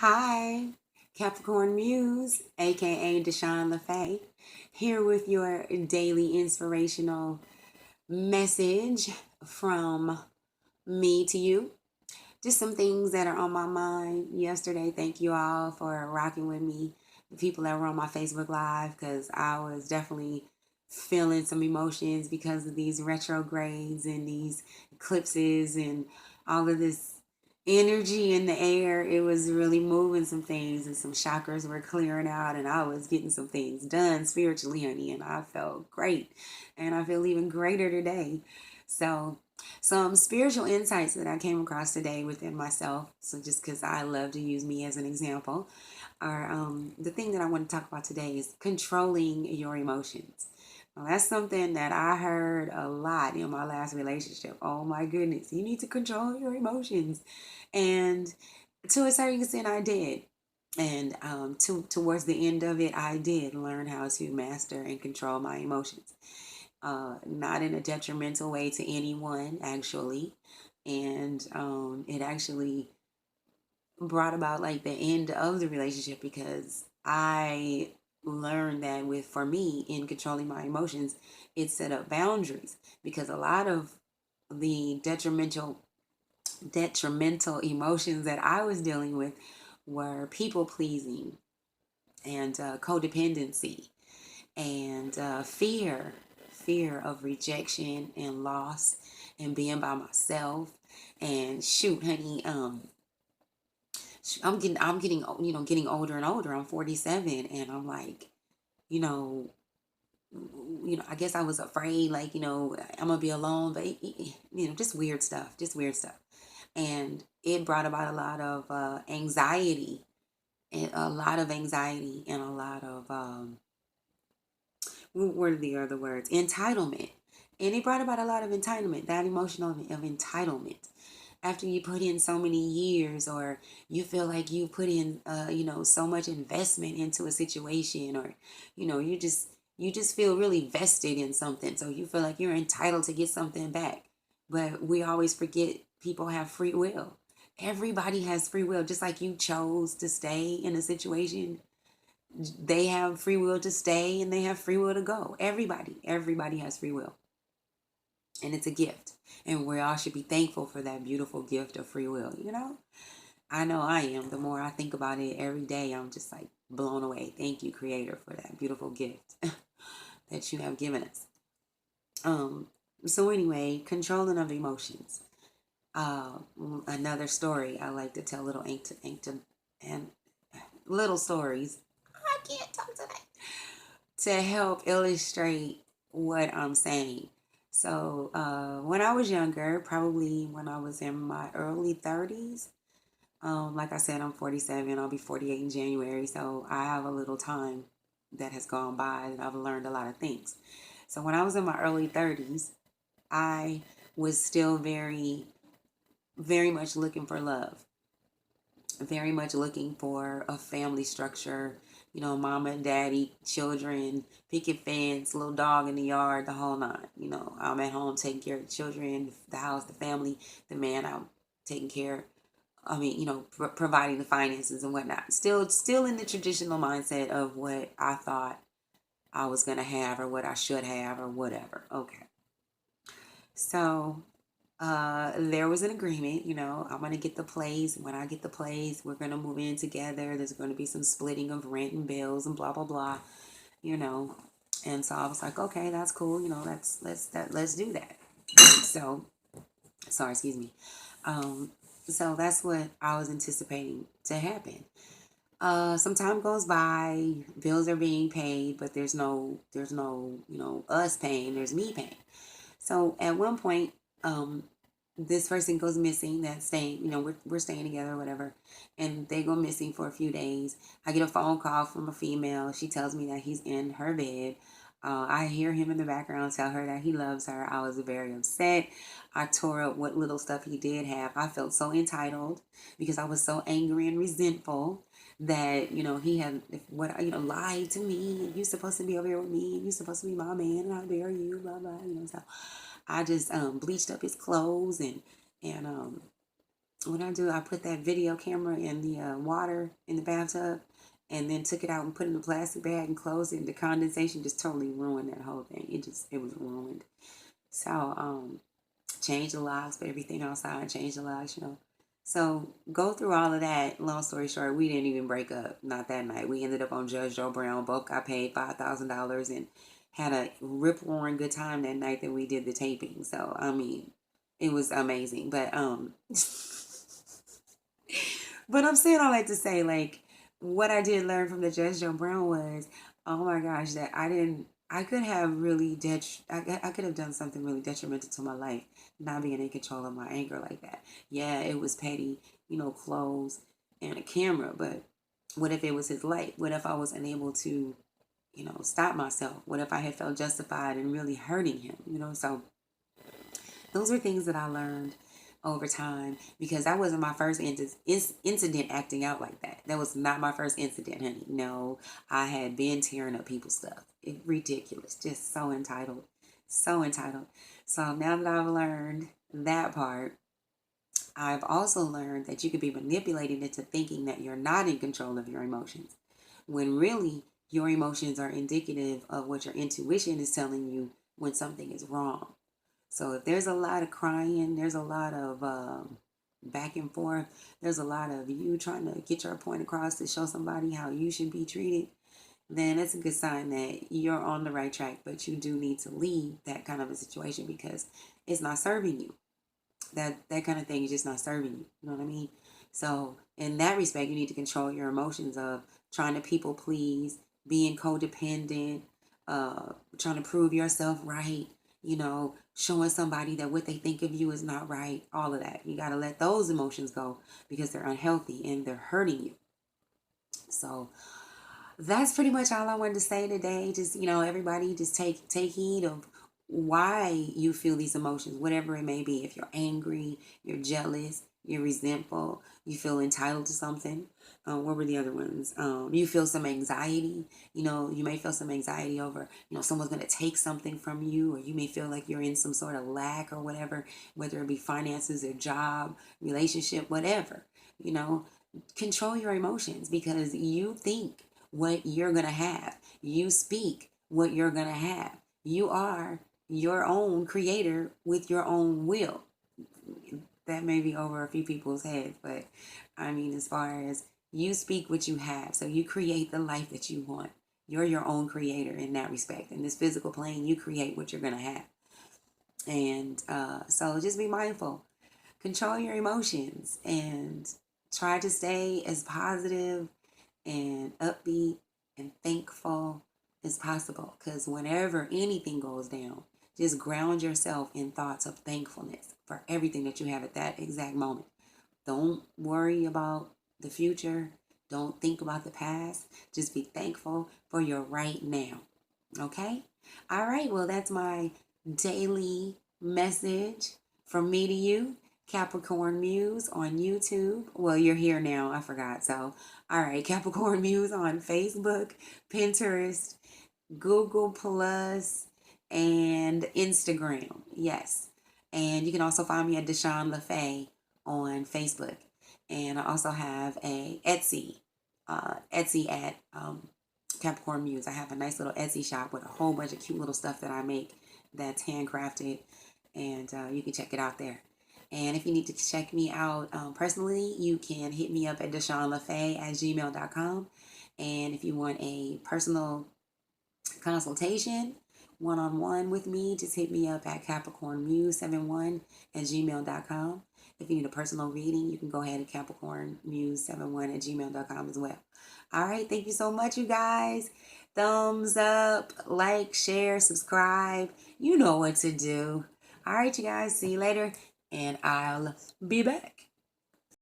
Hi, Capricorn Muse, aka Deshaun LaFay, here with your daily inspirational message from me to you. Just some things that are on my mind yesterday. Thank you all for rocking with me, the people that were on my Facebook Live, because I was definitely feeling some emotions because of these retrogrades and these eclipses and all of this energy in the air. It was really moving some things, and some chakras were clearing out, and I was getting some things done spiritually, honey, and I felt great. And I feel even greater today. So, some spiritual insights that I came across today within myself, so just because I love to use me as an example, are the thing that I want to talk about today is controlling your emotions. Well, that's something that I heard a lot in my last relationship. Oh my goodness, you need to control your emotions. And to a certain extent, I did. And towards the end of it, I did learn how to master and control my emotions. Not in a detrimental way to anyone, actually. And it actually brought about like the end of the relationship because I learned that with for me in controlling my emotions, it set up boundaries because a lot of the detrimental emotions that I was dealing with were people pleasing and codependency and fear of rejection and loss and being by myself. And shoot, honey, getting older and older. I'm 47, and I'm like, you know, I guess I was afraid, like, I'm gonna be alone, but just weird stuff, and it brought about a lot of anxiety, and a lot of anxiety, and a lot of what are the other words? Entitlement. And it brought about a lot of entitlement, that emotional of entitlement. After you put in so many years, or you feel like you put in, so much investment into a situation, or, you just feel really vested in something. So you feel like you're entitled to get something back. But we always forget people have free will. Everybody has free will, just like you chose to stay in a situation. They have free will to stay and they have free will to go. Everybody has free will. And it's a gift. And we all should be thankful for that beautiful gift of free will. I know I am. The more I think about it every day, I'm just like blown away. Thank you, Creator, for that beautiful gift that you have given us. Um, so anyway, controlling of emotions. Uh, Another story I like to tell, and little stories. I can't talk today. To help illustrate what I'm saying. So, when I was younger, probably when I was in my early 30s, like I said, I'm 47, I'll be 48 in January, so I have a little time that has gone by and I've learned a lot of things. So, when I was in my early 30s, I was still very, very much looking for love, very much looking for a family structure, mama and daddy, children, picket fence, little dog in the yard, the whole nine. I'm at home taking care of the children, the house, the family, the man out taking care. I mean, providing the finances and whatnot. Still in the traditional mindset of what I thought I was gonna have or what I should have or whatever. Okay, so there was an agreement, I'm going to get the place. When I get the place, we're going to move in together. There's going to be some splitting of rent and bills and blah, blah, blah, you know. And so I was like, okay, that's cool. Let's do that. So, sorry, excuse me. Um, so that's what I was anticipating to happen. Some time goes by, bills are being paid, but there's no, us paying, there's me paying. So at one point, this person goes missing that's staying, we're staying together or whatever, and they go missing for a few days. I get a phone call from a female. She tells me that he's in her bed. I hear him in the background tell her that he loves her. I was very upset. I tore up what little stuff he did have. I felt so entitled because I was so angry and resentful that he had lied to me. You're supposed to be over here with me. You're supposed to be my man, and how dare you? Blah blah. So I just bleached up his clothes and what I do, I put that video camera in the water in the bathtub, and then took it out and put it in a plastic bag and closed it. And the condensation just totally ruined that whole thing. It was ruined. So changed the locks, but everything outside, changed the locks, you know. So go through all of that. Long story short, we didn't even break up. Not that night. We ended up on Judge Joe Brown. Both got paid $5,000 and had a rip roaring good time that night that we did the taping. So I mean, it was amazing. But I'm saying all that to say, like, what I did learn from the Judge Joe Brown was, oh my gosh, that I could have really, I could have done something really detrimental to my life, not being in control of my anger like that. Yeah, it was petty, you know, clothes and a camera, but what if it was his life? What if I was unable to, you know, stop myself? What if I had felt justified in really hurting him, you know? So those were things that I learned over time because that wasn't my first incident acting out like that. That was not my first incident, honey. No, I had been tearing up people's stuff. Ridiculous. Just so entitled. So entitled. So now that I've learned that part, I've also learned that you could be manipulated into thinking that you're not in control of your emotions when really your emotions are indicative of what your intuition is telling you when something is wrong. So if there's a lot of crying, there's a lot of back and forth, there's a lot of you trying to get your point across to show somebody how you should be treated, then it's a good sign that you're on the right track. But you do need to leave that kind of a situation because it's not serving you. That kind of thing is just not serving you. You know what I mean? So in that respect, you need to control your emotions of trying to people please, being codependent, trying to prove yourself right, you know, showing somebody that what they think of you is not right, all of that. You got to let those emotions go because they're unhealthy and they're hurting you. So that's pretty much all I wanted to say today. Just, you know, everybody just take heed of why you feel these emotions, whatever it may be. If you're angry, you're jealous, you're resentful, you feel entitled to something. What were the other ones? You feel some anxiety. You know, you may feel some anxiety over, you know, someone's going to take something from you, or you may feel like you're in some sort of lack or whatever, whether it be finances or job, relationship, whatever. You know, control your emotions because you think what you're going to have. You speak what you're going to have. You are your own creator with your own will. That may be over a few people's heads, but I mean, as far as you speak what you have, so you create the life that you want. You're your own creator in that respect. In this physical plane, you create what you're going to have. And so just be mindful. Control your emotions and try to stay as positive and upbeat and thankful as possible. Because whenever anything goes down, just ground yourself in thoughts of thankfulness for everything that you have at that exact moment. Don't worry about the future. Don't think about the past. Just be thankful for your right now. Okay? All right. Well, that's my daily message from me to you. Capricorn Muse on YouTube. Well, you're here now. I forgot. So, all right. Capricorn Muse on Facebook, Pinterest, Google Plus, and Instagram. Yes. And you can also find me at Deshawn LaFay on Facebook. And I also have a Etsy at Capricorn Muse. I have a nice little Etsy shop with a whole bunch of cute little stuff that I make that's handcrafted, and you can check it out there. And if you need to check me out personally, you can hit me up at DeshawnLaFay@gmail.com. And if you want a personal consultation, one-on-one with me, just hit me up at CapricornMuse71@gmail.com. If you need a personal reading, you can go ahead at CapricornMuse71@gmail.com as well. All right, thank you so much, you guys. Thumbs up, like, share, subscribe. You know what to do. All right, you guys, see you later, and I'll be back.